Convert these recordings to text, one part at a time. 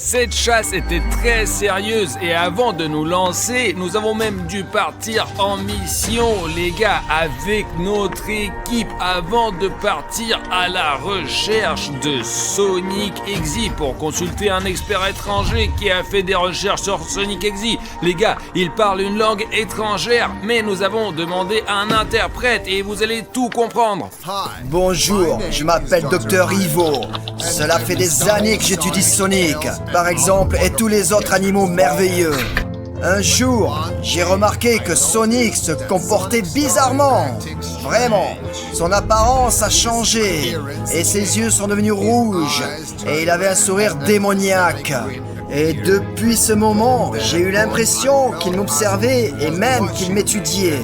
Cette chasse était très sérieuse et avant de nous lancer, nous avons même dû partir en mission, les gars, avec notre équipe avant de partir à la recherche de Sonic Exe pour consulter un expert étranger qui a fait des recherches sur Sonic Exe. Les gars, il parle une langue étrangère, mais nous avons demandé un interprète et vous allez tout comprendre. Bonjour, je m'appelle Dr Ivo. Cela fait des années que j'étudie Sonic, par exemple, et tous les autres animaux merveilleux. Un jour, j'ai remarqué que Sonic se comportait bizarrement. Vraiment, son apparence a changé et ses yeux sont devenus rouges et il avait un sourire démoniaque. Et depuis ce moment, j'ai eu l'impression qu'il m'observait et même qu'il m'étudiait.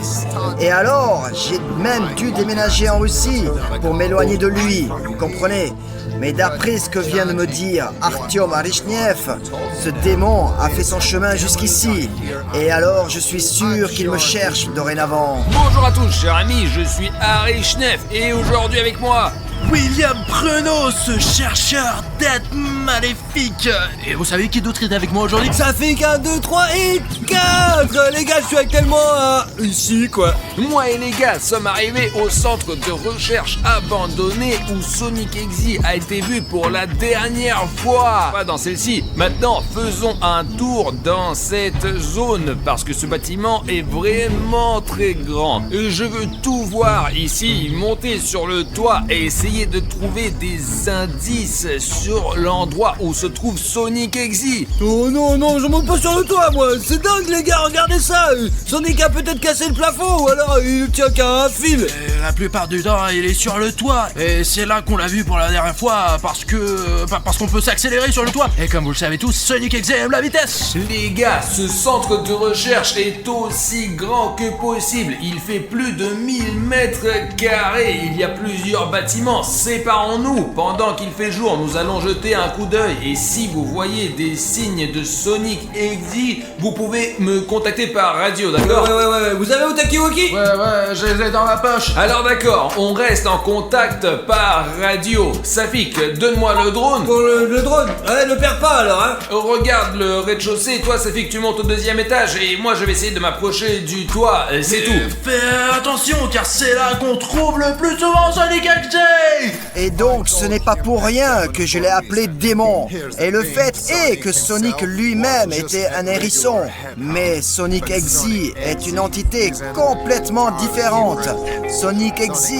Et alors, j'ai même dû déménager en Russie pour m'éloigner de lui, vous comprenez ? Mais d'après ce que vient de me dire Artyom Arishnev, ce démon a fait son chemin jusqu'ici. Et alors, je suis sûr qu'il me cherche dorénavant. Bonjour à tous, chers amis, je suis Arishnev et aujourd'hui avec moi... William Pruneau, ce chercheur d'être maléfique. Et vous savez qui d'autre est avec moi aujourd'hui? Ça fait qu'un, 2, 3 et 4. Les gars, je suis actuellement ici, quoi. Moi et les gars sommes arrivés au centre de recherche abandonné où Sonic Exe a été vu pour la dernière fois. Pas dans celle-ci. Maintenant, faisons un tour dans cette zone parce que ce bâtiment est vraiment très grand. Je veux tout voir ici, monter sur le toit et essayer de trouver des indices sur l'endroit où se trouve Sonic Exe. Oh non, je monte pas sur le toit, moi. C'est dingue, les gars, regardez ça. Sonic a peut-être cassé le plafond ou alors il ne tient qu'à un fil. La plupart du temps, il est sur le toit. Et c'est là qu'on l'a vu pour la dernière fois parce qu'on peut s'accélérer sur le toit. Et comme vous le savez tous, Sonic Exe aime la vitesse. Les gars, ce centre de recherche est aussi grand que possible. Il fait plus de 1000 mètres carrés. Il y a plusieurs bâtiments. Séparons-nous. Pendant qu'il fait jour, nous allons jeter un coup d'œil. Et si vous voyez des signes de Sonic Exe, vous pouvez me contacter par radio, d'accord ? Ouais. Vous avez vos talkie-walkie ? Ouais, je les ai dans la poche. Alors d'accord, on reste en contact par radio. Safik, donne-moi le drone. Pour le drone. Ouais, ne perds pas alors, hein. Regarde le rez-de-chaussée. Toi, Safik, tu montes au 2e étage. Et moi, je vais essayer de m'approcher du toit. C'est tout. Fais attention, car c'est là qu'on trouve le plus souvent Sonic Exe. Et donc, ce n'est pas pour rien que je l'ai appelé démon. Et le fait est que Sonic lui-même était un hérisson. Mais Sonic Exe est une entité complètement différente. Sonic Exe,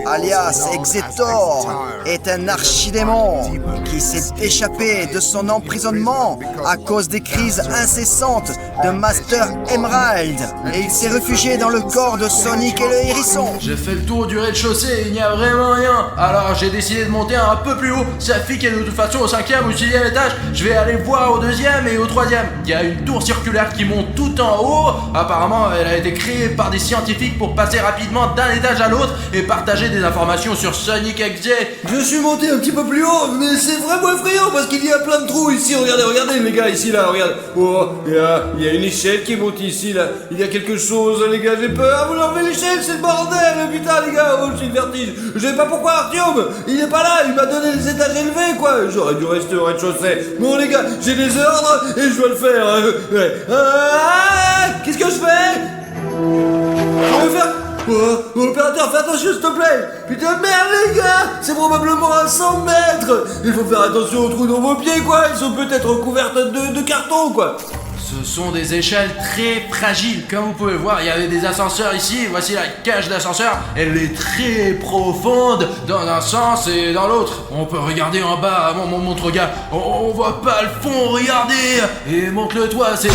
alias Exetor, est un archidémon qui s'est échappé de son emprisonnement à cause des crises incessantes de Master Emerald. Et il s'est réfugié dans le corps de Sonic et le hérisson. J'ai fait le tour du rez-de-chaussée, il n'y a vraiment rien. Alors j'ai décidé de monter un peu plus haut. Safik est de toute façon au 5e ou 6e étage. Je vais aller voir au 2e et au 3e. Il y a une tour circulaire qui monte tout en haut. Apparemment elle a été créée par des scientifiques pour passer rapidement d'un étage à l'autre et partager des informations sur Sonic Exe. Je suis monté un petit peu plus haut, mais c'est vraiment effrayant parce qu'il y a plein de trous ici. Regardez les gars, ici là, regarde. Oh, il y a une échelle qui monte ici là. Il y a quelque chose, les gars, j'ai peur. Vous l'enlevez l'échelle, c'est le bordel, putain les gars. Oh, j'ai le vertige. Je sais pas pourquoi Artyom, il est pas là, il m'a donné les étages élevés quoi. J'aurais dû rester au rez-de-chaussée. Bon les gars, j'ai des ordres et je dois le faire. Ouais. Qu'est-ce que je fais? Je vais faire... Oh, opérateur, fais attention s'il te plaît. Putain de merde les gars, c'est probablement à 100 mètres. Il faut faire attention aux trous dans vos pieds quoi. Ils sont peut-être recouvertes de carton quoi. Ce sont des échelles très fragiles. Comme vous pouvez le voir, il y avait des ascenseurs ici. Voici la cage d'ascenseur. Elle est très profonde dans un sens et dans l'autre. On peut regarder en bas. Montre au gars. On voit pas le fond, regardez. Et monte le toit, c'est...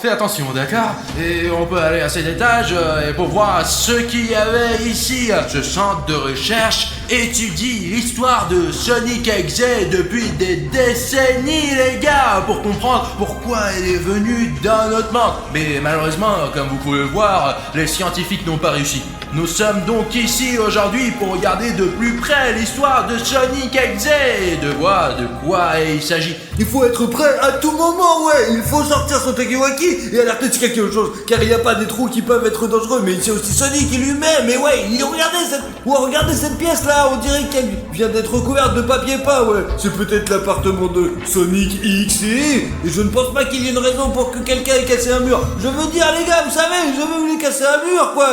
Fais attention, d'accord? Et on peut aller à cet étage et pour voir ce qu'il y avait ici. Ce centre de recherche étudie l'histoire de Sonic Exe depuis des décennies, les gars, pour comprendre pourquoi elle est venue dans notre monde. Mais malheureusement, comme vous pouvez le voir, les scientifiques n'ont pas réussi. Nous sommes donc ici aujourd'hui pour regarder de plus près l'histoire de Sonic Exe et de voir de quoi il s'agit. Il faut être prêt à tout moment, ouais. Il faut sortir son Takiwaki et alerter sur quelque chose, car il n'y a pas des trous qui peuvent être dangereux, mais c'est aussi Sonic lui-même. Et ouais, regardez cette pièce là. là, on dirait qu'elle vient d'être recouverte de papier peint, ouais. C'est peut-être l'appartement de Sonic X et je ne pense pas qu'il y ait une raison pour que quelqu'un ait cassé un mur. Je veux dire, les gars, vous savez, je veux voulu casser un mur, quoi.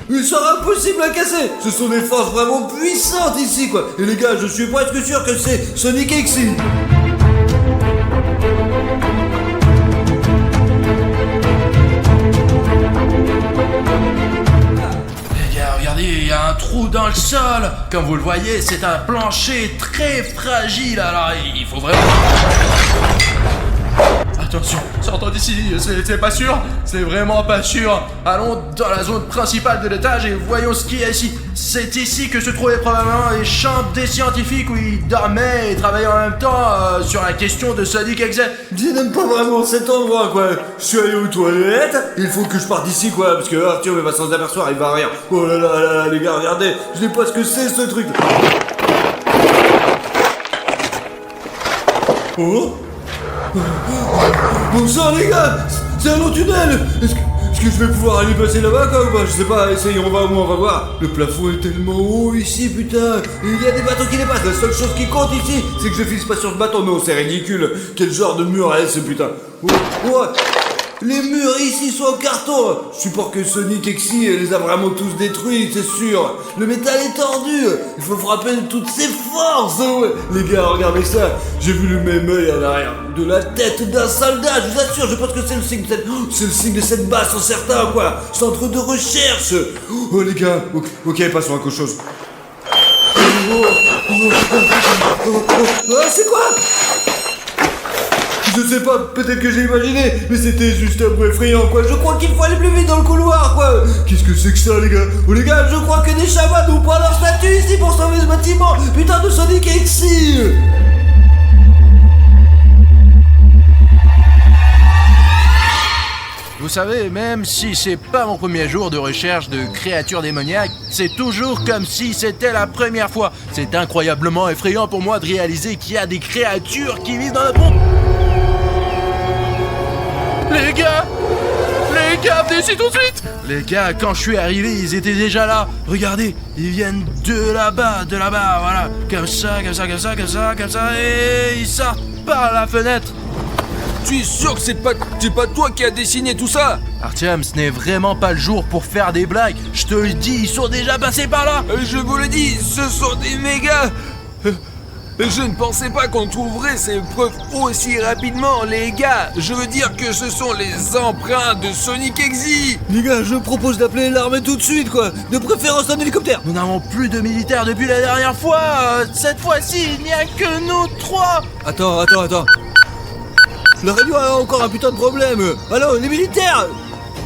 Il sera impossible à casser. Ce sont des forces vraiment puissantes ici, quoi. Et les gars, je suis presque sûr que c'est Sonic X. Regardez, il y a un trou dans le sol. Comme vous le voyez, c'est un plancher très fragile. Alors, il faut vraiment... Attention, sortons d'ici, c'est pas sûr, c'est vraiment pas sûr. Allons dans la zone principale de l'étage et voyons ce qu'il y a ici. C'est ici que se trouvaient probablement les chambres des scientifiques où ils dormaient et travaillaient en même temps sur la question de Sonic X. Je n'aime pas vraiment cet endroit, quoi. Je suis allé aux toilettes, il faut que je parte d'ici, quoi, parce que Arthur il va s'en apercevoir, il va rien. Oh là là là, les gars, regardez, je sais pas ce que c'est ce truc. Oh. Bon sang les gars, c'est un long tunnel. Est-ce que je vais pouvoir aller passer là-bas quoi ou pas? Je sais pas, essayons, on va voir. Le plafond est tellement haut ici, putain. Il y a des bateaux qui dépassent, la seule chose qui compte ici, c'est que je finisse pas sur ce bateau. Non, c'est ridicule. Quel genre de mur est ce putain? Oh. Les murs ici sont en carton. Je suppose que Sonic X les a vraiment tous détruits, c'est sûr. Le métal est tordu. Il faut frapper de toutes ses forces. Ouais. Les gars, regardez ça. J'ai vu le même œil à l'arrière de la tête d'un soldat. Je vous assure, je pense que c'est le signe de cette... c'est le signe de cette base, en certain quoi. Centre de recherche. Oh les gars, ok, passons à autre chose. C'est quoi? Je sais pas, peut-être que j'ai imaginé, mais c'était juste un peu effrayant quoi. Je crois qu'il faut aller plus vite dans le couloir quoi. Qu'est-ce que c'est que ça les gars? Oh les gars, je crois que des chamans nous prennent leur statut ici pour sauver ce bâtiment. Putain de Sonic X. Vous savez, même si c'est pas mon premier jour de recherche de créatures démoniaques, c'est toujours comme si c'était la première fois. C'est incroyablement effrayant pour moi de réaliser qu'il y a des créatures qui vivent dans notre monde. Les gars, venez ici tout de suite. Les gars, quand je suis arrivé, ils étaient déjà là. Regardez, ils viennent de là-bas, voilà. Comme ça, et ils sortent par la fenêtre. Tu es sûr que c'est pas toi qui as dessiné tout ça? Artyom, ce n'est vraiment pas le jour pour faire des blagues. Je te le dis, ils sont déjà passés par là. Je vous le dis, ce sont des méga... Je ne pensais pas qu'on trouverait ces preuves aussi rapidement, les gars. Je veux dire que ce sont les empreintes de Sonic X. Les gars, je propose d'appeler l'armée tout de suite, quoi. De préférence un hélicoptère. Nous n'avons plus de militaires depuis la dernière fois. Cette fois-ci, il n'y a que nous trois. Attends. La radio a encore un putain de problème. Allô, les militaires,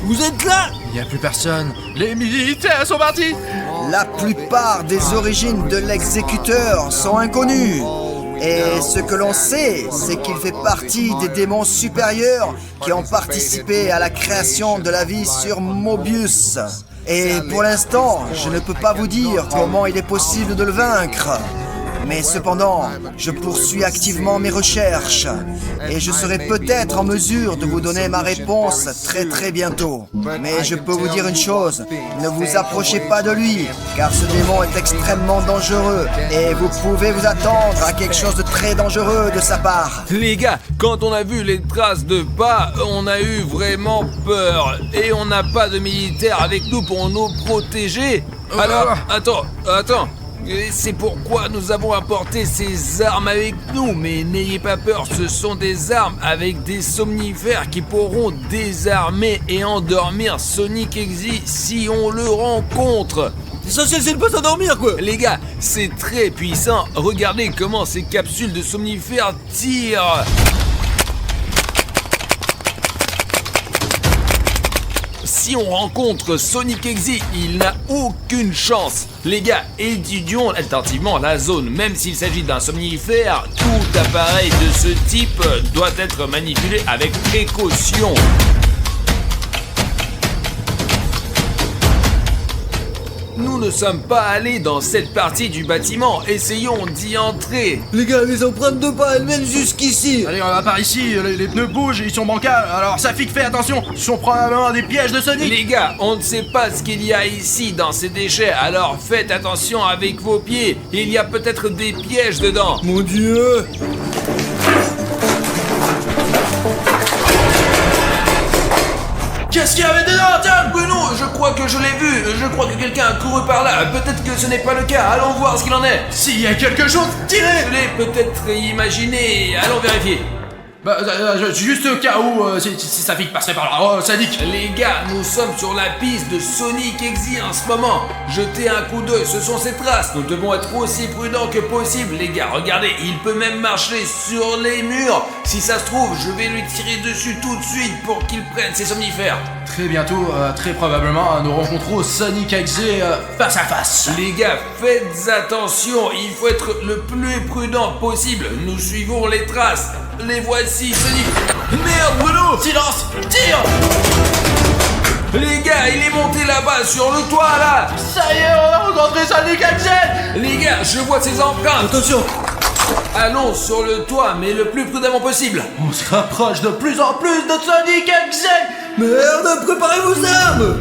vous êtes là? Il n'y a plus personne. Les militaires sont partis. La plupart des origines de l'exécuteur sont inconnues. Et ce que l'on sait, c'est qu'il fait partie des démons supérieurs qui ont participé à la création de la vie sur Mobius. Et pour l'instant, je ne peux pas vous dire comment il est possible de le vaincre. Mais cependant, je poursuis activement mes recherches et je serai peut-être en mesure de vous donner ma réponse très bientôt. Mais je peux vous dire une chose, ne vous approchez pas de lui, car ce démon est extrêmement dangereux et vous pouvez vous attendre à quelque chose de très dangereux de sa part. Les gars, quand on a vu les traces de pas, on a eu vraiment peur et on n'a pas de militaires avec nous pour nous protéger. Alors, attends. C'est pourquoi nous avons apporté ces armes avec nous, mais n'ayez pas peur, ce sont des armes avec des somnifères qui pourront désarmer et endormir Sonic X si on le rencontre. L'essentiel c'est de pas s'endormir quoi. Les gars, c'est très puissant, regardez comment ces capsules de somnifères tirent. Si on rencontre Sonic X, il n'a aucune chance. Les gars, étudions attentivement la zone. Même s'il s'agit d'un somnifère, tout appareil de ce type doit être manipulé avec précaution. Nous ne sommes pas allés dans cette partie du bâtiment, essayons d'y entrer. Les gars, les empreintes de pas, elles mènent jusqu'ici. Allez, on va par ici, les pneus bougent, ils sont bancals, alors Safik, fais attention, ce sont probablement des pièges de Sonic. Les gars, on ne sait pas ce qu'il y a ici dans ces déchets, alors faites attention avec vos pieds. Il y a peut-être des pièges dedans. Mon Dieu. Qu'est-ce qu'il y avait dedans, Tom? Bruno, je crois que je l'ai vu. Je crois que quelqu'un a couru par là. Peut-être que ce n'est pas le cas. Allons voir ce qu'il en est. S'il y a quelque chose, tirez. Je l'ai peut-être imaginé. Allons vérifier. Bah, juste au cas où, si Safik passerait par là. Oh, sadique. Les gars, nous sommes sur la piste de Sonic Exi en ce moment. Jetez un coup d'œil, ce sont ses traces. Nous devons être aussi prudents que possible. Les gars, regardez, il peut même marcher sur les murs. Si ça se trouve, je vais lui tirer dessus tout de suite pour qu'il prenne ses somnifères. Très bientôt, très probablement, nous rencontrons Sonic Exe face à face. Les gars, faites attention, il faut être le plus prudent possible. Nous suivons les traces. Les voici, Sonic. Merde, Bruno! Silence! Tire! Les gars, il est monté là-bas, sur le toit, là! Ça y est, on a rencontré Sonic Exe! Les gars, je vois ses empreintes! Attention. Allons sur le toit, mais le plus prudemment possible. On se rapproche de plus en plus de Sonic Exe! Merde, préparez vos armes.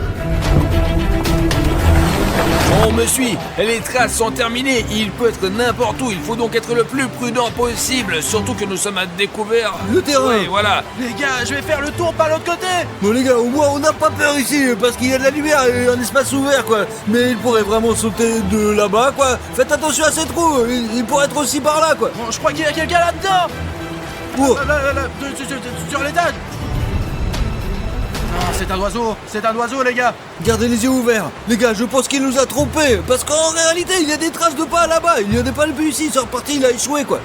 On me suit, les traces sont terminées, il peut être n'importe où, il faut donc être le plus prudent possible, surtout que nous sommes à découvert. Le terrain. Oui, voilà. Les gars, je vais faire le tour par l'autre côté! Bon les gars, au moins on n'a pas peur ici, parce qu'il y a de la lumière et un espace ouvert quoi. Mais il pourrait vraiment sauter de là-bas quoi. Faites attention à ces trous, il pourrait être aussi par là quoi. Bon, je crois qu'il y a quelqu'un là-dedans! Oh. Là, sur l'étage! Non, c'est un oiseau les gars! Gardez les yeux ouverts. Les gars, je pense qu'il nous a trompés. Parce qu'en réalité, il y a des traces de pas là-bas. Il n'y en a pas le but ici, c'est reparti, il a échoué quoi.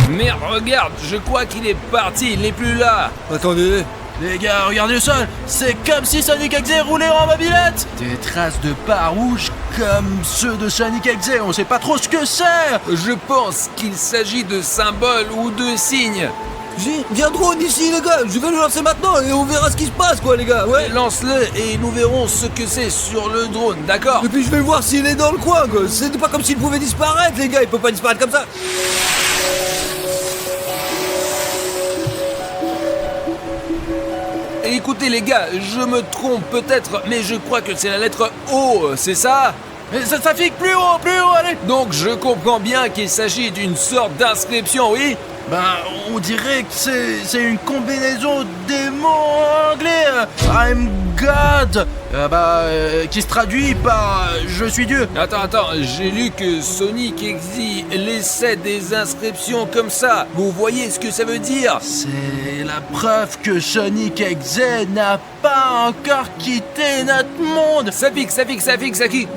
Merde, regarde, je crois qu'il est parti, il n'est plus là. Attendez. Les gars, regardez le sol! C'est comme si Sonic Exe roulait en mobilette! Des traces de pas rouges comme ceux de Sonic Exe, on sait pas trop ce que c'est! Je pense qu'il s'agit de symboles ou de signes. Viens drone ici les gars, je vais le lancer maintenant et on verra ce qui se passe quoi les gars, ouais. Lance-le et nous verrons ce que c'est sur le drone, d'accord? Et puis je vais voir s'il est dans le coin quoi. C'est pas comme s'il pouvait disparaître les gars, il peut pas disparaître comme ça. Écoutez les gars, je me trompe peut-être, mais je crois que c'est la lettre O, c'est ça? Mais ça fique plus haut, allez! Donc je comprends bien qu'il s'agit d'une sorte d'inscription, oui? Ben, on dirait que c'est une combinaison des mots anglais. I'm God, qui se traduit par je suis Dieu. Attends, j'ai lu que Sonic Exe laissait des inscriptions comme ça. Vous voyez ce que ça veut dire? C'est la preuve que Sonic Exe n'a pas encore quitté notre monde. Ça pique,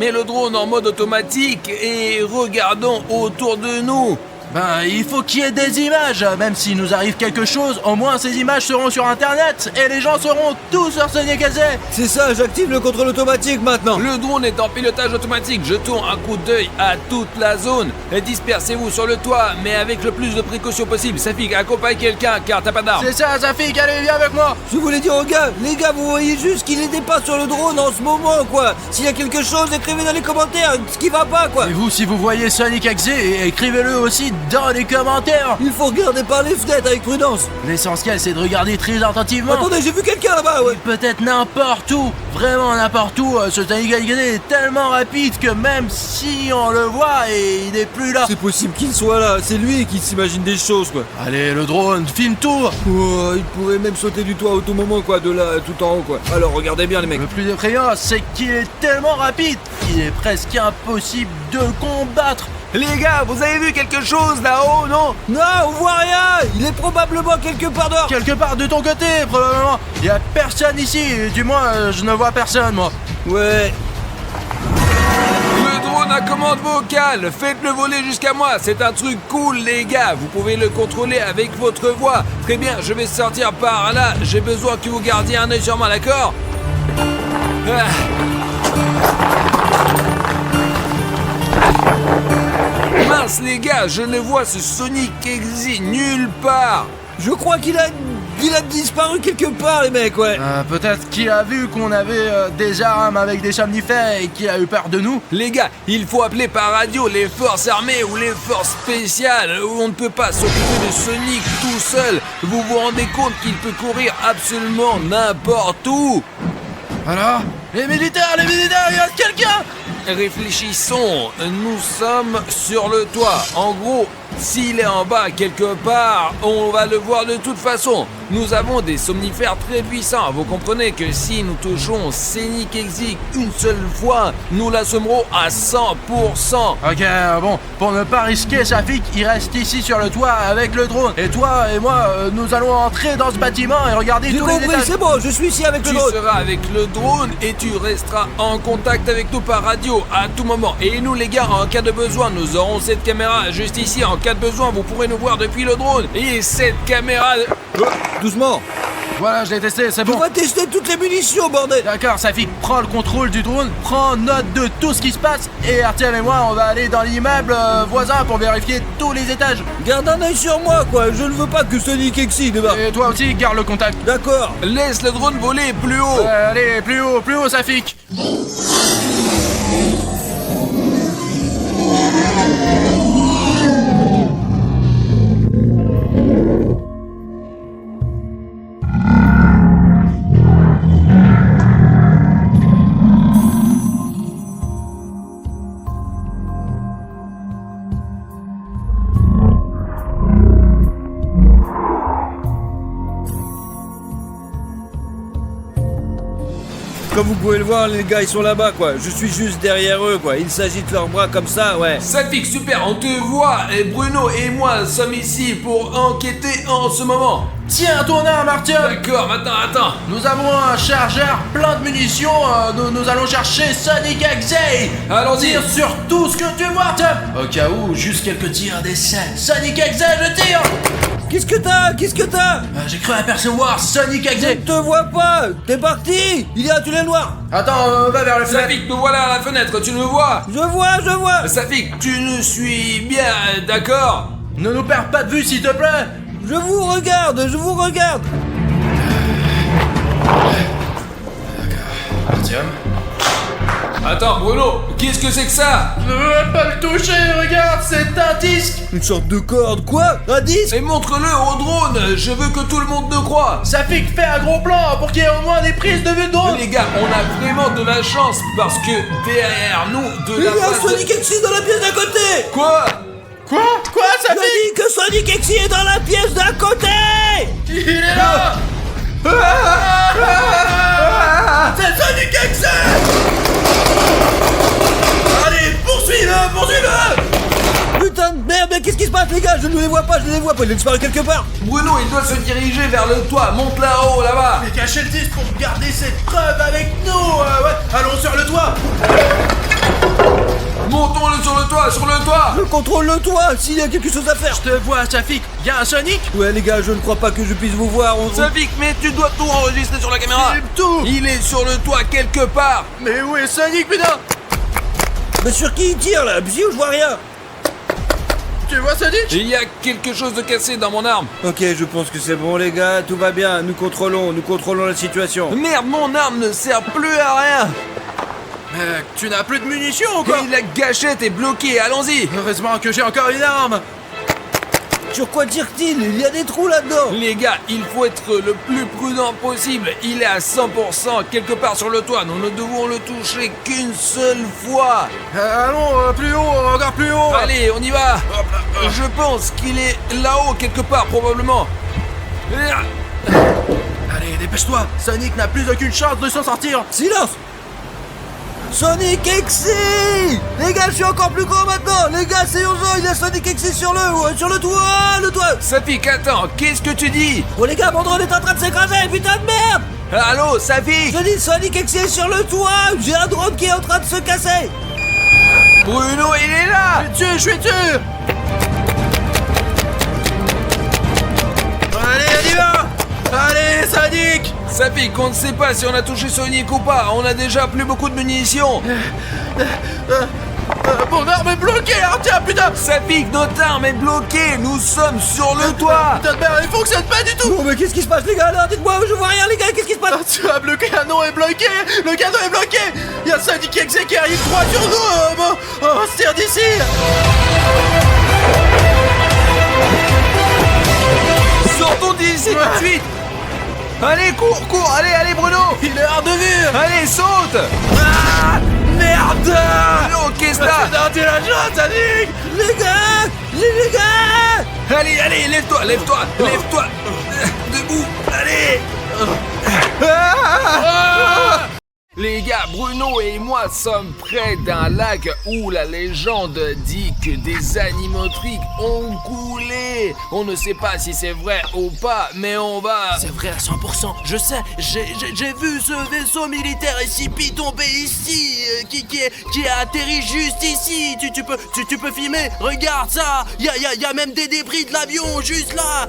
mets le drone en mode automatique et regardons autour de nous. Ben, il faut qu'il y ait des images, même s'il nous arrive quelque chose, au moins ces images seront sur internet et les gens seront tous sur Sonic Exe. C'est ça, j'active le contrôle automatique maintenant. Le drone est en pilotage automatique, jetons un coup d'œil à toute la zone. Et dispersez-vous sur le toit, mais avec le plus de précautions possible. Safik, accompagne quelqu'un car t'as pas d'arme. C'est ça, Safik, allez, viens avec moi. Je voulais dire aux gars, les gars, vous voyez juste qu'il n'était pas sur le drone en ce moment quoi. S'il y a quelque chose, écrivez dans les commentaires ce qui va pas quoi. Et vous, si vous voyez Sonic Exe, écrivez-le aussi dans les commentaires. Il faut regarder par les fenêtres avec prudence. L'essentiel c'est de regarder très attentivement. Attendez, j'ai vu quelqu'un là-bas, ouais. Peut-être n'importe où, vraiment n'importe où. Ce Sonic Exe est tellement rapide que même si on le voit et il n'est plus là. C'est possible qu'il soit là, c'est lui qui s'imagine des choses quoi. Allez, le drone, filme tout. Oh, il pourrait même sauter du toit à tout moment quoi, de là tout en haut quoi. Alors regardez bien les mecs. Le plus effrayant c'est qu'il est tellement rapide qu'il est presque impossible de le combattre. Les gars, vous avez vu quelque chose là-haut, non? Non, on voit rien. Il est probablement quelque part dehors. Quelque part de ton côté, probablement. Il y a personne ici, du moins je ne vois personne moi. Ouais. Le drone à commande vocale, faites-le voler jusqu'à moi, c'est un truc cool les gars, vous pouvez le contrôler avec votre voix. Très bien, je vais sortir par là, j'ai besoin que vous gardiez un œil sur moi, d'accord? Mince les gars, je ne vois ce Sonic Exe nulle part. Je crois qu'il a Il a disparu quelque part, les mecs, ouais. Peut-être qu'il a vu qu'on avait des armes avec des somnifères et qu'il a eu peur de nous. Les gars, il faut appeler par radio les forces armées ou les forces spéciales. On ne peut pas s'occuper de Sonic tout seul. Vous vous rendez compte qu'il peut courir absolument n'importe où? Alors, les militaires, il y a quelqu'un! Réfléchissons, nous sommes sur le toit. En gros, s'il est en bas quelque part, on va le voir de toute façon. Nous avons des somnifères très puissants. Vous comprenez que si nous touchons Sonic Exi une seule fois, nous l'assommerons à 100%. Ok, bon, pour ne pas risquer Safik, il reste ici sur le toit avec le drone. Et toi et moi, nous allons entrer dans ce bâtiment et regarder tous les étages. C'est bon, je suis ici avec le Tu drone. seras avec le drone et tu resteras en contact avec nous par radio à tout moment. Et nous les gars, en cas de besoin, nous aurons cette caméra juste ici. En cas de besoin, vous pourrez nous voir depuis le drone. Et cette caméra... Doucement. Voilà, je l'ai testé, c'est bon. On va tester toutes les munitions, bordel. D'accord, Safik, prends le contrôle du drone, prends note de tout ce qui se passe. Et Artyom et moi, on va aller dans l'immeuble voisin pour vérifier tous les étages. Garde un œil sur moi, quoi. Je ne veux pas que Sonic Exi débarque. Et toi aussi, garde le contact. D'accord. Laisse le drone voler plus haut. Allez, plus haut, Safik. Comme vous pouvez le voir, les gars, ils sont là-bas, quoi. Je suis juste derrière eux, quoi. Ils s'agitent leurs bras comme ça, ouais. Safik, super, on te voit. Et Bruno et moi sommes ici pour enquêter en ce moment. Tiens ton arme, Artyom. D'accord, maintenant, attends. Nous avons un chargeur plein de munitions. Nous allons chercher Sonic Exi. Allons-y. Tire sur tout ce que tu vois, Artyom. Au cas où, juste quelques tirs d'essai. Sonic Exi, je tire. Qu'est-ce que t'as J'ai cru apercevoir Sonic Je Exi. ne te vois pas. T'es parti. Il y a un tunnel noir. Attends, va vers le fenêtre. Safik, nous voilà à la fenêtre, tu nous vois? Je vois. Safik, tu nous suis bien, d'accord? Ne nous perds pas de vue, s'il te plaît. Je vous regarde. Artyom. Attends, Bruno, qu'est-ce que c'est que ça? Ne veux pas le toucher, regarde, c'est un disque. Une sorte de corde, quoi? Un disque? Et montre-le au drone, je veux que tout le monde nous croie. Safik, fais un gros plan pour qu'il y ait au moins des prises de vue de drone. Les gars, on a vraiment de la chance parce que derrière nous, de Il y la a un face de- Sonic Exi dans la pièce d'à côté. Quoi? Quoi, Je Safik? dis que Sonic Exi est dans la pièce d'à côté. Il est là. C'est Sonic Exi. Allez, poursuis-le. Putain de merde, mais qu'est-ce qui se passe, les gars? Je ne les vois pas. Il a disparu quelque part. Bruno, il doit se diriger vers le toit, monte là-haut, là-bas. Mais cachez le disque pour garder cette preuve avec nous. Ouais, allons sur le toit. Montons-le sur le toit. Je contrôle le toit. S'il y a quelque chose à faire. Je te vois, Safik. Y'a un Sonic. Ouais, les gars, je ne crois pas que je puisse vous voir. Safik, mais tu dois tout enregistrer sur la caméra. Filme tout. Il est sur le toit quelque part. Mais où est Sonic, putain? Mais sur qui il tire là? Bisous, je vois rien. Tu vois Sonic? Il y a quelque chose de cassé dans mon arme. Ok, je pense que c'est bon, les gars. Tout va bien. Nous contrôlons la situation. Merde, mon arme ne sert plus à rien. Tu n'as plus de munitions ou quoi? Et la gâchette est bloquée, allons-y. Heureusement que j'ai encore une arme. Sur quoi tire-t-il? Il y a des trous là-dedans. Les gars, il faut être le plus prudent possible. Il est à 100% quelque part sur le toit. Nous ne devons le toucher qu'une seule fois. Allons, plus haut, encore plus haut. Allez, on y va. Je pense qu'il est là-haut quelque part, probablement. Allez, dépêche-toi. Sonic n'a plus aucune chance de s'en sortir. Silence! Sonic Exi! Les gars, je suis encore plus grand maintenant! Les gars, c'est urgent, il y a Sonic Exi sur le toit! Safik, attends, qu'est-ce que tu dis? Oh les gars, mon drone est en train de s'écraser, putain de merde! Allô, Safik? Je dis Sonic Exi est sur le toit! J'ai un drone qui est en train de se casser! Bruno, il est là! Je suis dessus. Allez, on y va. Allez, Sonic. Safik, on ne sait pas si on a touché Sonic ou pas. On a déjà plus beaucoup de munitions. mon arme est bloquée, Artyom, putain. Ça pique, notre arme est bloquée. Nous sommes sur le toit. Putain de merde, il fonctionne pas du tout. Bon, mais qu'est-ce qui se passe, les gars, là? Dites-moi, je vois rien, les gars, qu'est-ce qui se passe? Artyom, le canon est bloqué. Le canon est bloqué. Il y a Sonic Exe qui arrive droit sur nous. On se tire d'ici. Sortons d'ici tout de suite. Allez, cours, allez Bruno. Il est hors de vue. Allez, saute. Ah, merde. Oh, qu'est-ce que t'as? T'es la joie, Sonic. Les gars! Allez, lève-toi. Debout, allez. Les gars, Bruno et moi sommes près d'un lac où la légende dit que des animatroniques ont coulé. On ne sait pas si c'est vrai ou pas, mais on va... C'est vrai à 100%, je sais, j'ai vu ce vaisseau militaire SCP tomber ici, qui a atterri juste ici. Tu peux filmer, regarde ça, y a même des débris de l'avion juste là.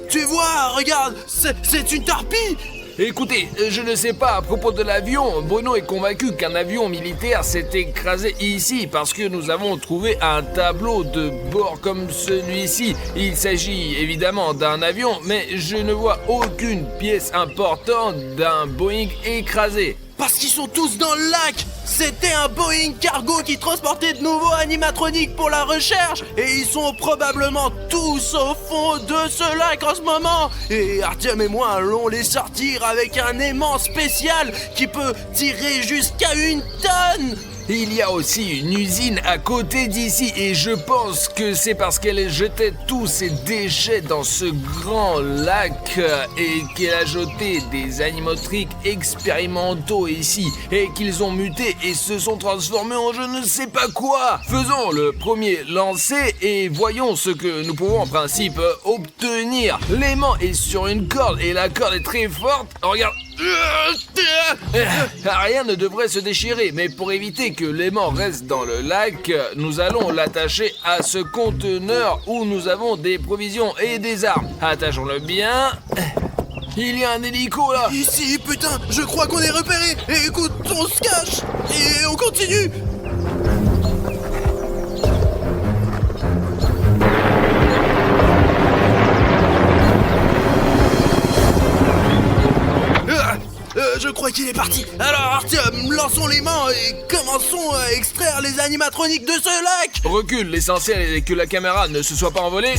Tu vois, regarde, c'est une torpille. Écoutez, je ne sais pas à propos de l'avion. Bruno est convaincu qu'un avion militaire s'est écrasé ici parce que nous avons trouvé un tableau de bord comme celui-ci. Il s'agit évidemment d'un avion, mais je ne vois aucune pièce importante d'un Boeing écrasé. Parce qu'ils sont tous dans le lac. C'était un Boeing cargo qui transportait de nouveaux animatroniques pour la recherche. Et ils sont probablement tous au fond de ce lac en ce moment. Et Artyom et moi allons les sortir avec un aimant spécial qui peut tirer jusqu'à 1 tonne. Il y a aussi une usine à côté d'ici et je pense que c'est parce qu'elle jetait tous ses déchets dans ce grand lac et qu'elle a jeté des animatroniques expérimentaux ici et qu'ils ont muté et se sont transformés en je ne sais pas quoi. Faisons le premier lancer et voyons ce que nous pouvons en principe obtenir. L'aimant est sur une corde et la corde est très forte. Regarde. Rien ne devrait se déchirer, mais pour éviter que l'aimant reste dans le lac, nous allons l'attacher à ce conteneur où nous avons des provisions et des armes. Attachons-le bien. Il y a un hélico là. Ici, putain, je crois qu'on est repéré. Et écoute, on se cache et on continue. Je crois qu'il est parti. Alors Artyom, lançons les mains et commençons à extraire les animatroniques de ce lac. Recule, l'essentiel est que la caméra ne se soit pas envolée.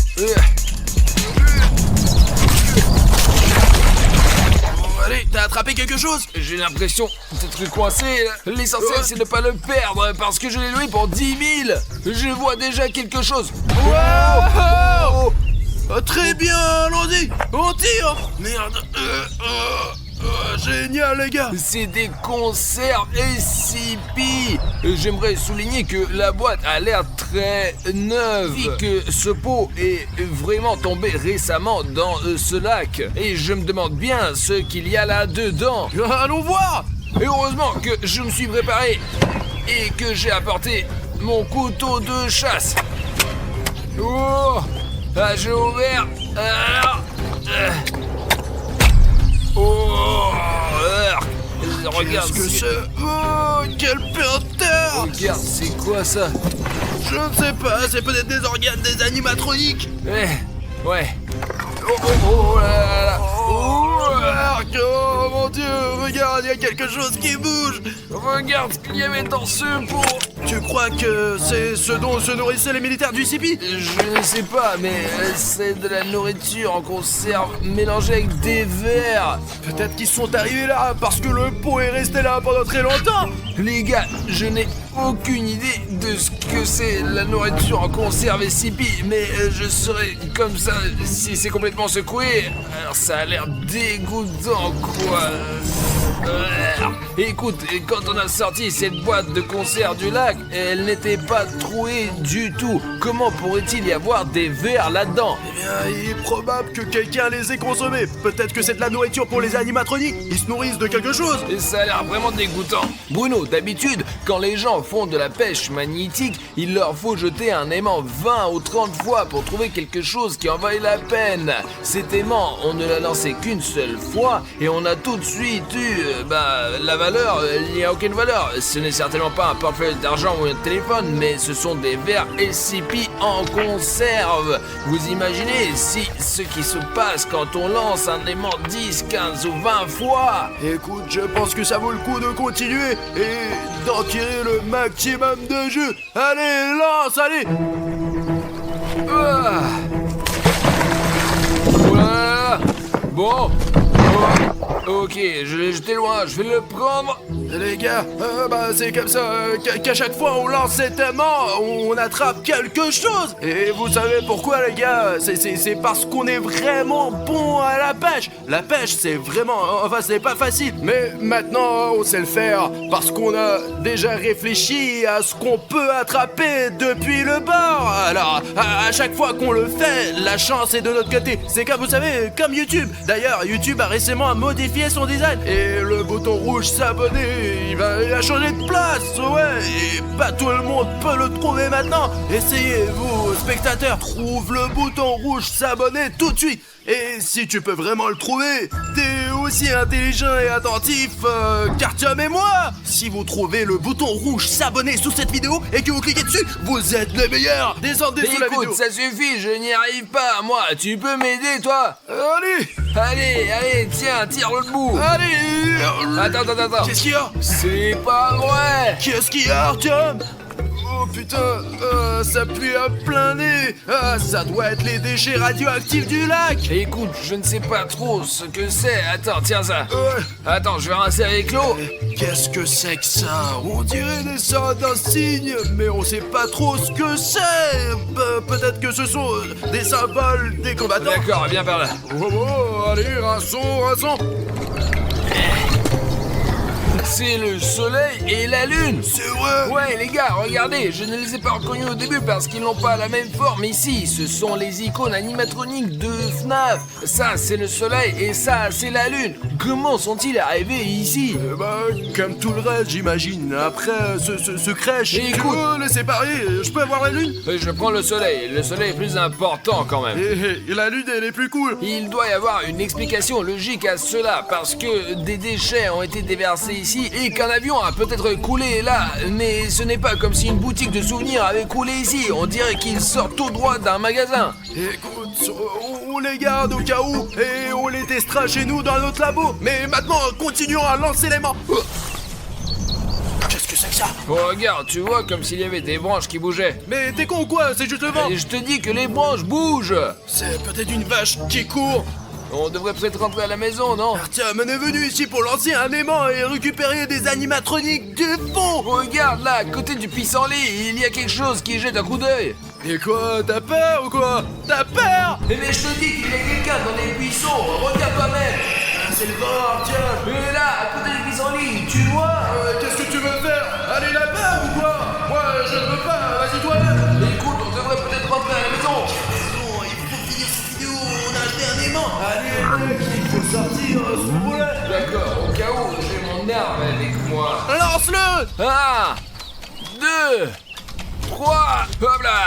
Allez, t'as attrapé quelque chose? J'ai l'impression d'être coincé. L'essentiel c'est de ne pas le perdre parce que je l'ai loué pour 10 000. Je vois déjà quelque chose. Wow. Très bien, allons-y, on tire. Merde. Génial les gars. C'est des conserves SCP. J'aimerais souligner que la boîte a l'air très neuve et que ce pot est vraiment tombé récemment dans ce lac. Et je me demande bien ce qu'il y a là-dedans. Allons voir. Et heureusement que je me suis préparé et que j'ai apporté mon couteau de chasse. Oh, j'ai ouvert. Oh, regarde. Qu'est-ce que c'est? Oh, quel peinteur! Regarde, c'est quoi ça? Je ne sais pas, c'est peut-être des organes des animatroniques. Ouais. Oh là là. Marc, oh mon Dieu, regarde, il y a quelque chose qui bouge. Regarde ce qu'il y avait dans ce pot. Tu crois que c'est ce dont se nourrissaient les militaires du CP? Je ne sais pas, mais c'est de la nourriture en conserve mélangée avec des vers. Peut-être qu'ils sont arrivés là parce que le pot est resté là pendant très longtemps. Les gars, je n'ai aucune idée de ce que c'est la nourriture en conserve SCP, mais je serais comme ça si c'est complètement secoué. Alors ça a l'air dégoûtant, quoi. Écoute, quand on a sorti cette boîte de conserve du lac, elle n'était pas trouée du tout. Comment pourrait-il y avoir des vers là-dedans? Eh bien, il est probable que quelqu'un les ait consommés. Peut-être que c'est de la nourriture pour les animatroniques. Ils se nourrissent de quelque chose. Et ça a l'air vraiment dégoûtant. Bruno, d'habitude, quand les gens font de la pêche magnétique, il leur faut jeter un aimant 20 ou 30 fois pour trouver quelque chose qui en vaille la peine. Cet aimant, on ne l'a lancé qu'une seule fois et on a tout de suite eu, la valeur, il n'y a aucune valeur. Ce n'est certainement pas un portefeuille d'argent ou un téléphone, mais ce sont des verres SCP en conserve. Vous imaginez si ce qui se passe quand on lance un aimant 10, 15 ou 20 fois? Écoute, je pense que ça vaut le coup de continuer et d'en tirer le maximum de jus. Allez, lance, allez. Ah. Voilà. Bon. Ok, je l'ai jeté loin, je vais le prendre. Les gars, c'est comme ça qu'à chaque fois on lance cet aimant, on attrape quelque chose. Et vous savez pourquoi, les gars? C'est parce qu'on est vraiment bon à la pêche. La pêche, c'est vraiment... Enfin, c'est pas facile. Mais maintenant, on sait le faire parce qu'on a déjà réfléchi à ce qu'on peut attraper depuis le bord. Alors, à chaque fois qu'on le fait, la chance est de notre côté. C'est comme, vous savez, comme YouTube. D'ailleurs, YouTube a récemment modifié son design. Et le bouton rouge s'abonner, il a changé de place, ouais, et pas tout le monde peut le trouver maintenant. Essayez, vous, spectateurs, trouve le bouton rouge s'abonner tout de suite. Et si tu peux vraiment le trouver, t'es aussi intelligent et attentif qu'Artyom et moi. Si vous trouvez le bouton rouge s'abonner sous cette vidéo et que vous cliquez dessus, vous êtes les meilleurs. Descendez sous la vidéo. Écoute, ça suffit, je n'y arrive pas, moi. Tu peux m'aider, toi? Allez, tiens, tire le bout. Allez. Attends. Qu'est-ce qu'il y a? C'est pas vrai. Qu'est-ce qu'il y a, Artyom? Oh putain, ça pue à plein nez. Ah, ça doit être les déchets radioactifs du lac. Écoute, je ne sais pas trop ce que c'est. Attends, tiens ça. Ouais. Attends, je vais rincer avec l'eau. Qu'est-ce que c'est que ça? On dirait des sortes d'insignes, mais on sait pas trop ce que c'est. Peut-être que ce sont des symboles des combattants. D'accord, viens par là. Oh, allez, rinçons. C'est le soleil et la lune. C'est vrai. Ouais les gars, regardez, je ne les ai pas reconnus au début parce qu'ils n'ont pas la même forme ici. Ce sont les icônes animatroniques de FNAF. Ça c'est le soleil et ça c'est la lune. Comment sont-ils arrivés ici? Comme tout le reste, j'imagine. Après ce crèche, Écoute. tu veux les séparer? Je peux avoir la lune? Je prends le soleil est plus important quand même. Et la lune, elle est plus cool. Il doit y avoir une explication logique à cela parce que des déchets ont été déversés ici et qu'un avion a peut-être coulé là, mais ce n'est pas comme si une boutique de souvenirs avait coulé ici. On dirait qu'il sort tout droit d'un magasin. Écoute, on les garde au cas où et on les testera chez nous dans notre labo. Mais maintenant, continuons à lancer l'aimant. Qu'est-ce que c'est que ça? Oh, regarde, tu vois comme s'il y avait des branches qui bougeaient. Mais t'es con ou quoi? C'est juste le vent. Et je te dis que les branches bougent. C'est peut-être une vache qui court. On devrait peut-être rentrer à la maison, non? Artyom, on est venu ici pour lancer un aimant et récupérer des animatroniques du fond. Regarde là, à côté du pissenlit, il y a quelque chose qui jette un coup d'œil. Et quoi? T'as peur ou quoi? T'as peur? Mais je te dis qu'il y a quelqu'un dans les buissons, regarde toi-même. C'est le vent, Artyom. Mais là, à côté du pissenlit, tu vois? Qu'est-ce que tu veux faire? Aller là-bas ou quoi? Moi, je ne veux pas. Vas-y toi-même. Écoute, on devrait peut-être rentrer à la maison. Il faut finir cette vidéo. On a un dernier aimant. Allez, mec, il faut sortir ce boulet. D'accord, au cas où, j'ai mon arme avec moi. Lance-le. 1, 2, 3, hop là.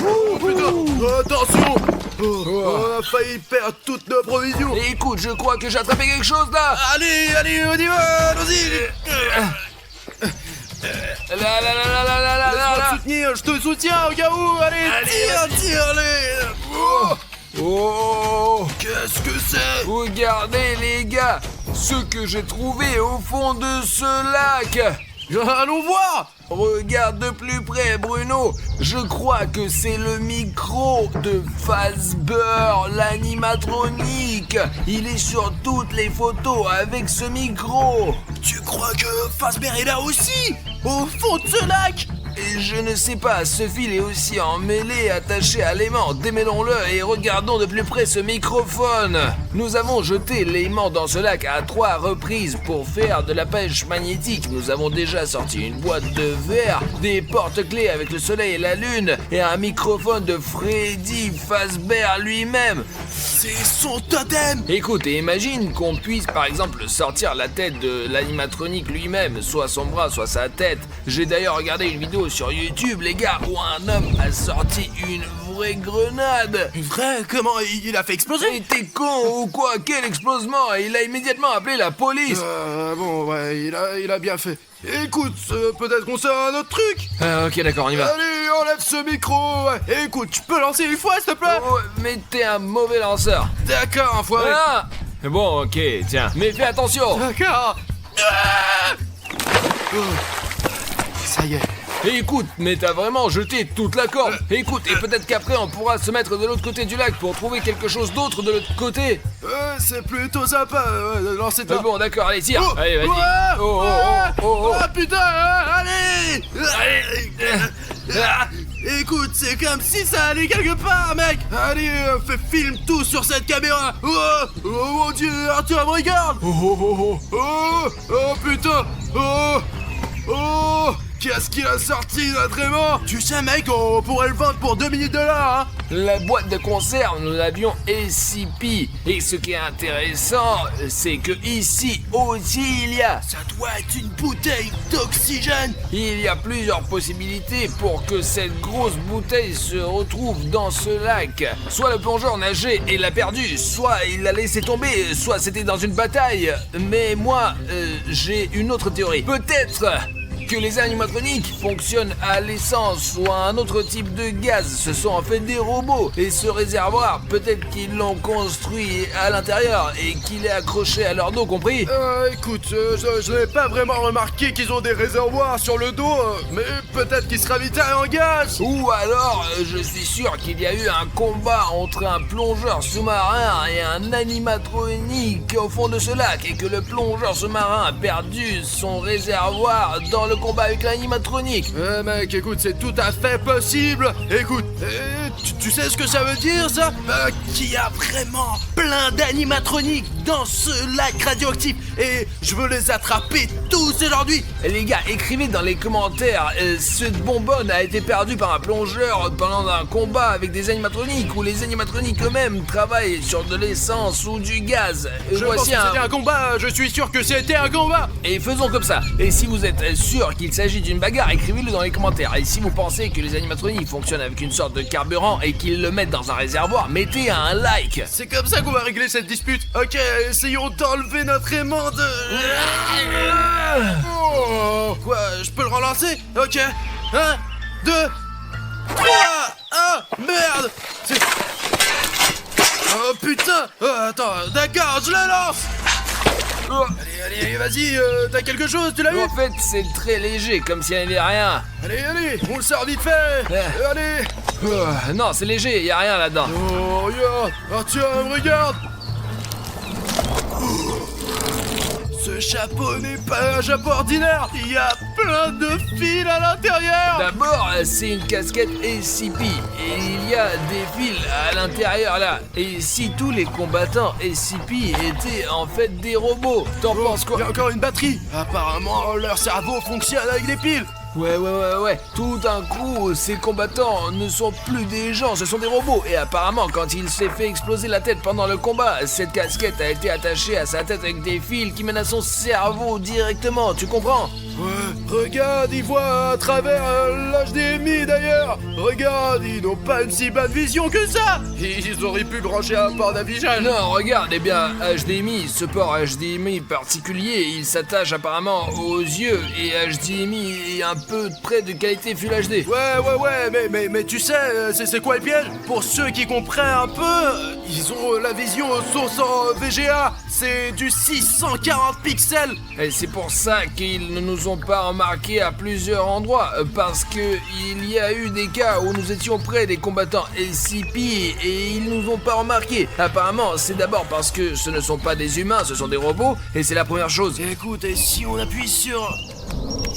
Oh putain, attention. On a failli perdre toutes nos provisions. Écoute, je crois que j'ai attrapé quelque chose là. Allez, on y va, allons-y. Là. Laisse-moi te soutenir, je te soutiens au cas où. Allez, tire-les. Oh, Qu'est-ce que c'est? regardez les gars, ce que j'ai trouvé au fond de ce lac. Allons voir. Regarde de plus près, Bruno. Je crois que c'est le micro de Fazbear, l'animatronique. Il est sur toutes les photos avec ce micro. Tu crois que Fazbear est là aussi? Au fond de ce lac? Et je ne sais pas, ce fil est aussi emmêlé, attaché à l'aimant. Démêlons-le et regardons de plus près ce microphone. Nous avons jeté l'aimant dans ce lac à 3 reprises pour faire de la pêche magnétique. Nous avons déjà sorti une boîte de verre, des porte-clés avec le soleil et la lune, et un microphone de Freddy Fazbear lui-même. C'est son totem. Écoute, et imagine qu'on puisse par exemple sortir la tête de l'animatronique lui-même, soit son bras, soit sa tête. J'ai d'ailleurs regardé une vidéo sur sur YouTube, les gars, où un homme a sorti une vraie grenade. Une vraie? Comment il a fait exploser? Mais t'es con ou quoi? Quel explosement! Il a immédiatement appelé la police. Bon, ouais, il a bien fait. Écoute, peut-être qu'on sait un autre truc. Ok, d'accord, on y va. Allez, enlève ce micro. Ouais. Écoute, tu peux lancer une fois, s'il te plaît? Oh, mais t'es un mauvais lanceur. D'accord, enfoiré. Ah! Bon, ok, tiens. Mais fais attention. D'accord. Ah Oh. Ça y est. Écoute, mais t'as vraiment jeté toute la corde. Écoute, et peut-être qu'après on pourra se mettre de l'autre côté du lac pour trouver quelque chose d'autre de l'autre côté. C'est plutôt sympa de lancer ta... Bon, d'accord, allez, tire. Oh, Allez, vas-y. ouais, Oh, oh, ouais. oh, oh, oh. Ah putain, allez. Ah. Écoute, c'est comme si ça allait quelque part, mec. Allez, fais film tout sur cette caméra. Oh mon dieu, Arthur, me regarde. Oh putain. Oh, qu'est-ce qu'il a sorti là, vraiment? Tu sais, mec, on pourrait le vendre pour 2 millions de dollars, hein. La boîte de conserve, nous l'avions SCP. Et ce qui est intéressant, c'est que ici aussi il y a. Ça doit être une bouteille d'oxygène. Il y a plusieurs possibilités pour que cette grosse bouteille se retrouve dans ce lac. Soit le plongeur nageait et l'a perdu, soit il l'a laissé tomber, soit c'était dans une bataille. Mais moi, j'ai une autre théorie. Peut-être que les animatroniques fonctionnent à l'essence ou à un autre type de gaz. Ce sont en fait des robots. Et ce réservoir, peut-être qu'ils l'ont construit à l'intérieur et qu'il est accroché à leur dos, compris? Écoute, je n'ai pas vraiment remarqué qu'ils ont des réservoirs sur le dos, mais peut-être qu'ils se ravitaillent en gaz. Ou alors, je suis sûr qu'il y a eu un combat entre un plongeur sous-marin et un animatronique au fond de ce lac et que le plongeur sous-marin a perdu son réservoir dans le combat avec l'animatronique. Mec, écoute, c'est tout à fait possible. Écoute, tu sais ce que ça veut dire, ça? Qu'il y a vraiment plein d'animatroniques dans ce lac radioactif et je veux les attraper tous aujourd'hui. Les gars, écrivez dans les commentaires, cette bonbonne a été perdue par un plongeur pendant un combat avec des animatroniques ou les animatroniques eux-mêmes travaillent sur de l'essence ou du gaz. Je pense que c'était un combat, je suis sûr que c'était un combat. Et faisons comme ça. Et si vous êtes sûr qu'il s'agit d'une bagarre, écrivez-le dans les commentaires. Et si vous pensez que les animatroniques fonctionnent avec une sorte de carburant et qu'ils le mettent dans un réservoir, mettez un like. C'est comme ça qu'on va régler cette dispute. Ok, essayons d'enlever notre aimant de... Oh, quoi, je peux le relancer? Ok, 1, 2, 3. Ah, merde. Oh putain. Attends, d'accord, je la lance. Allez, vas-y, t'as quelque chose, tu l'as vu? En fait, c'est très léger, comme s'il n'y avait rien. Allez, on le sort vite fait. Allez. Non, c'est léger, y a rien là-dedans. Oh, regarde. Arthur, regarde. Ce chapeau n'est pas un chapeau ordinaire. Il y a plein de fils à l'intérieur. D'abord, c'est une casquette SCP et il y a des fils à l'intérieur là. Et si tous les combattants SCP étaient en fait des robots, t'en penses quoi? Il y a encore une batterie. Apparemment, leur cerveau fonctionne avec des piles. Ouais. Tout d'un coup, ces combattants ne sont plus des gens, ce sont des robots. Et apparemment, quand il s'est fait exploser la tête pendant le combat, cette casquette a été attachée à sa tête avec des fils qui mènent à son cerveau directement, tu comprends? Ouais, regarde, ils voient à travers l'HDMI d'ailleurs. Regarde, ils n'ont pas une si bonne vision que ça. Ils auraient pu brancher un port d'affichage. Non, regarde, eh bien, HDMI, ce port HDMI particulier, il s'attache apparemment aux yeux et HDMI est un peu près de qualité Full HD. Ouais, mais tu sais, c'est quoi le piège? Pour ceux qui comprennent un peu, ils ont la vision source en VGA. C'est du 640 pixels. Et c'est pour ça qu'ils ne nous ont pas remarqué à plusieurs endroits, parce que il y a eu des cas où nous étions près des combattants SCP et ils nous ont pas remarqué. Apparemment, c'est d'abord parce que ce ne sont pas des humains, ce sont des robots, et c'est la première chose. Écoute, et si on appuie sur...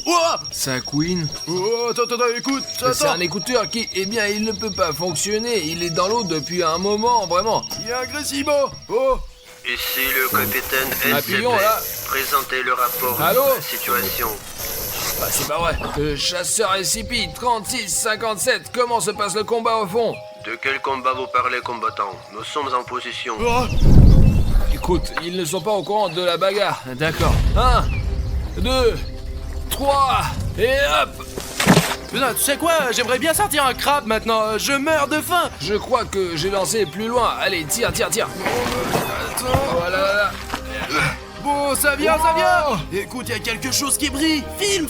Oh, Ça couine. Oh, attends, écoute, C'est un écouteur qui, eh bien, il ne peut pas fonctionner, il est dans l'eau depuis un moment, vraiment. Il y a un Gressimo. Oh. Ici le capitaine SCP. Appuyons, là. Présentez le rapport Allô de la situation. Bah, c'est pas vrai. Chasseur SCP 3657, comment se passe le combat au fond? De quel combat vous parlez, combattant? Nous sommes en position. Oh. Écoute, ils ne sont pas au courant de la bagarre. D'accord. 1, 2, 3, et hop! Putain, tu sais quoi? J'aimerais bien sortir un crabe maintenant. Je meurs de faim. Je crois que j'ai lancé plus loin. Allez, tire. Attends. Voilà. Bon, ça vient. Écoute, il y a quelque chose qui brille. Filme.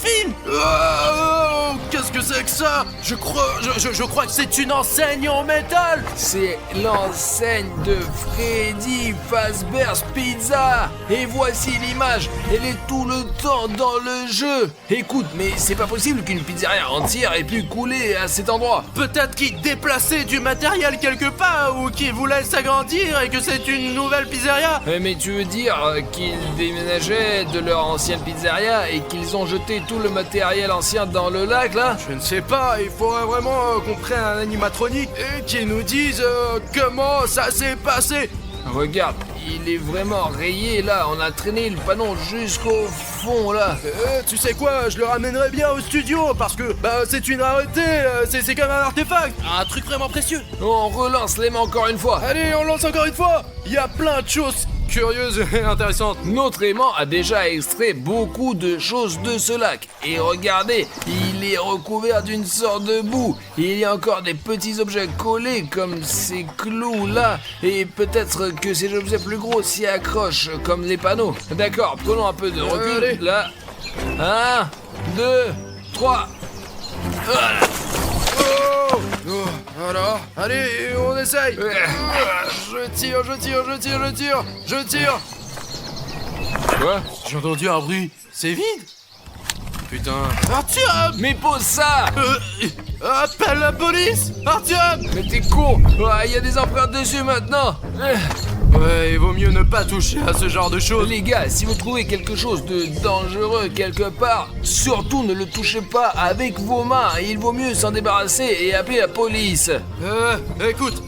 Oh, qu'est-ce que c'est que ça? Je crois que c'est une enseigne en métal. C'est l'enseigne de Freddy Fazbear's Pizza. Et voici l'image. Elle est tout le temps dans le jeu. Écoute, mais c'est pas possible qu'une pizzeria entière ait pu couler à cet endroit. Peut-être qu'ils déplaçaient du matériel quelque part ou qu'ils voulaient s'agrandir et que c'est une nouvelle pizzeria. Mais tu veux dire qu'ils déménageaient de leur ancienne pizzeria et qu'ils ont jeté tout le matériel ancien dans le lac là? Je ne sais pas, il faudrait vraiment qu'on prenne un animatronique et qu'il nous dise comment ça s'est passé. Regarde, il est vraiment rayé là, on a traîné le panneau jusqu'au fond là. Tu sais quoi, je le ramènerai bien au studio parce que c'est une rareté, c'est comme un artefact, un truc vraiment précieux. On relance l'aimant encore une fois. Allez, on lance encore une fois. Il y a plein de choses curieuses et intéressantes. Notre aimant a déjà extrait beaucoup de choses de ce lac. Et regardez, il est recouvert d'une sorte de boue. Il y a encore des petits objets collés comme ces clous là. Et peut-être que ces objets plus gros s'y accrochent comme des panneaux. D'accord, prenons un peu de recul. Allez. Là. 1, 2, 3. Voilà. Oh, voilà. Allez, on essaye. Je tire. Quoi? J'ai entendu un bruit. C'est vide. Putain. Artyom! Mais pose ça! Appelle la police! Artyom! Mais t'es con! Il y a des empreintes dessus maintenant! Ouais, il vaut mieux ne pas toucher à ce genre de choses. Les gars, si vous trouvez quelque chose de dangereux quelque part, surtout ne le touchez pas avec vos mains. Il vaut mieux s'en débarrasser et appeler la police. Écoute,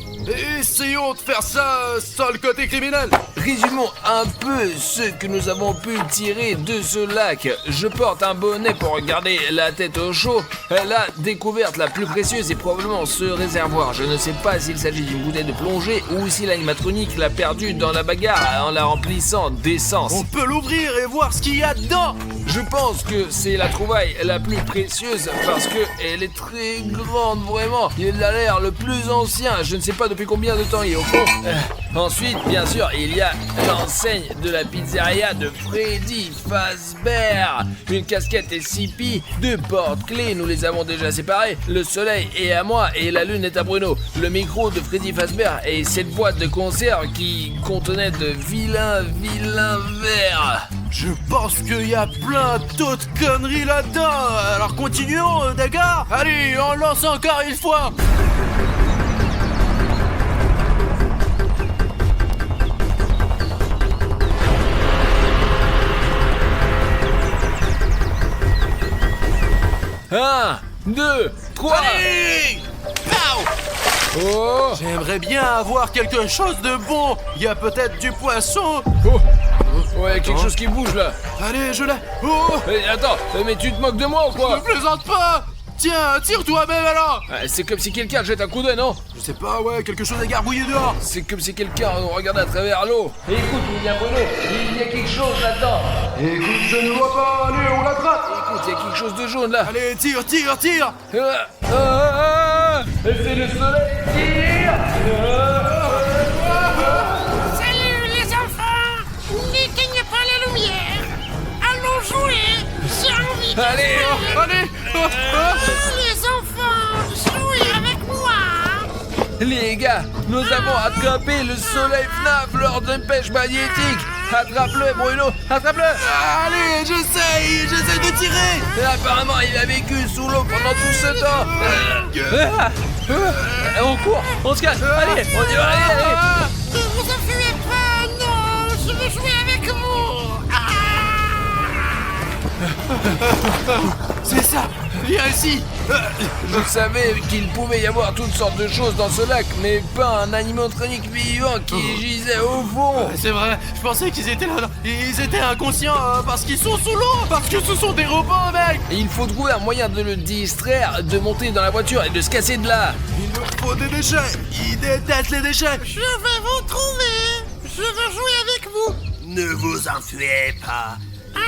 essayons de faire ça sans le côté criminel. Résumons un peu ce que nous avons pu tirer de ce lac. Je porte un bonnet pour garder la tête au chaud. La découverte la plus précieuse est probablement ce réservoir. Je ne sais pas s'il s'agit d'une bouteille de plongée ou si l'animatronique l'a perdue dans la bagarre en la remplissant d'essence. On peut l'ouvrir et voir ce qu'il y a dedans. Je pense que c'est la trouvaille la plus précieuse parce que elle est très grande, vraiment. Il a l'air le plus ancien. Je ne sais pas depuis combien de temps il est au fond. Ensuite, bien sûr, il y a l'enseigne de la pizzeria de Freddy Fazbear. Une casquette SCP, 2 porte-clés, nous les avons déjà séparés. Le soleil est à moi et la lune est à Bruno. Le micro de Freddy Fazbear et cette boîte de conserve qui contenait de vilains verres. Je pense qu'il y a plein d'autres conneries là-dedans. Alors continuons, d'accord? Allez, on lance encore une fois. Un, 2, 3. Allez! Pow! Oh! J'aimerais bien avoir quelque chose de bon. Il y a peut-être du poisson. Oh! Ouais, quelque chose qui bouge là. Allez, je l'ai. Oh! Attends, mais tu te moques de moi ou Ne quoi? plaisante pas. Tiens, tire toi-même alors. C'est comme si quelqu'un jette un coup d'œil, non? Je sais pas, ouais, quelque chose à garbouiller dehors. C'est comme si quelqu'un regardait à travers l'eau. Écoute, William Bruno, il y a quelque chose là-dedans. Écoute, je ne vois pas. Allez, on l'attrape. Écoute, il y a quelque chose de jaune là. Allez, tire. C'est le soleil, tire. Salut les enfants! N'éteignez pas la lumière! Allons jouer! J'ai envie de Allez, jouer! Allez. Les enfants, jouez avec moi! Les gars, nous avons attrapé le soleil FNAF lors d'une pêche magnétique. Attrape-le, Bruno, attrape-le. Allez, j'essaye de tirer. Et apparemment, il a vécu sous l'eau pendant tout ce temps. On court, on se cache. Allez, on y va, allez. Ne vous enfuyez pas! Non! Je veux jouer avec vous! C'est ça. Viens ici. Je savais qu'il pouvait y avoir toutes sortes de choses dans ce lac, mais pas un animatronique vivant qui gisait au fond. C'est vrai, je pensais qu'ils étaient là. Ils étaient inconscients parce qu'ils sont sous l'eau. Parce que ce sont des robots, mec. Et il faut trouver un moyen de le distraire, de monter dans la voiture et de se casser de là. Il nous faut des déchets. Ils détestent les déchets. Je vais vous trouver! Je veux jouer avec vous! Ne vous enfuyez pas. Aïe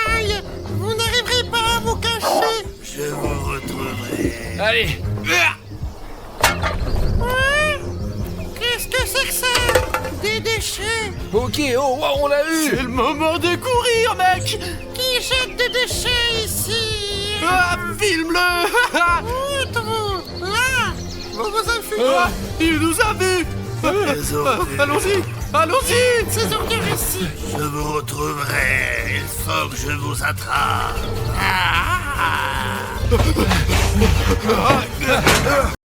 aïe aïe! Vous n'arriverez pas à vous cacher! Je vous retrouverai. Allez. Qu'est-ce que c'est que ça? Des déchets? Ok, oh, wow, on l'a eu. C'est le moment de courir, mec. Qui jette des déchets ici? Ah, filme-le. Où, Trou? Là! Vous vous infiltrez? Ah, il nous a vus. Allons-y, allons-y. Ces ordures ici! Je vous retrouverai. Il faut que je vous attrape.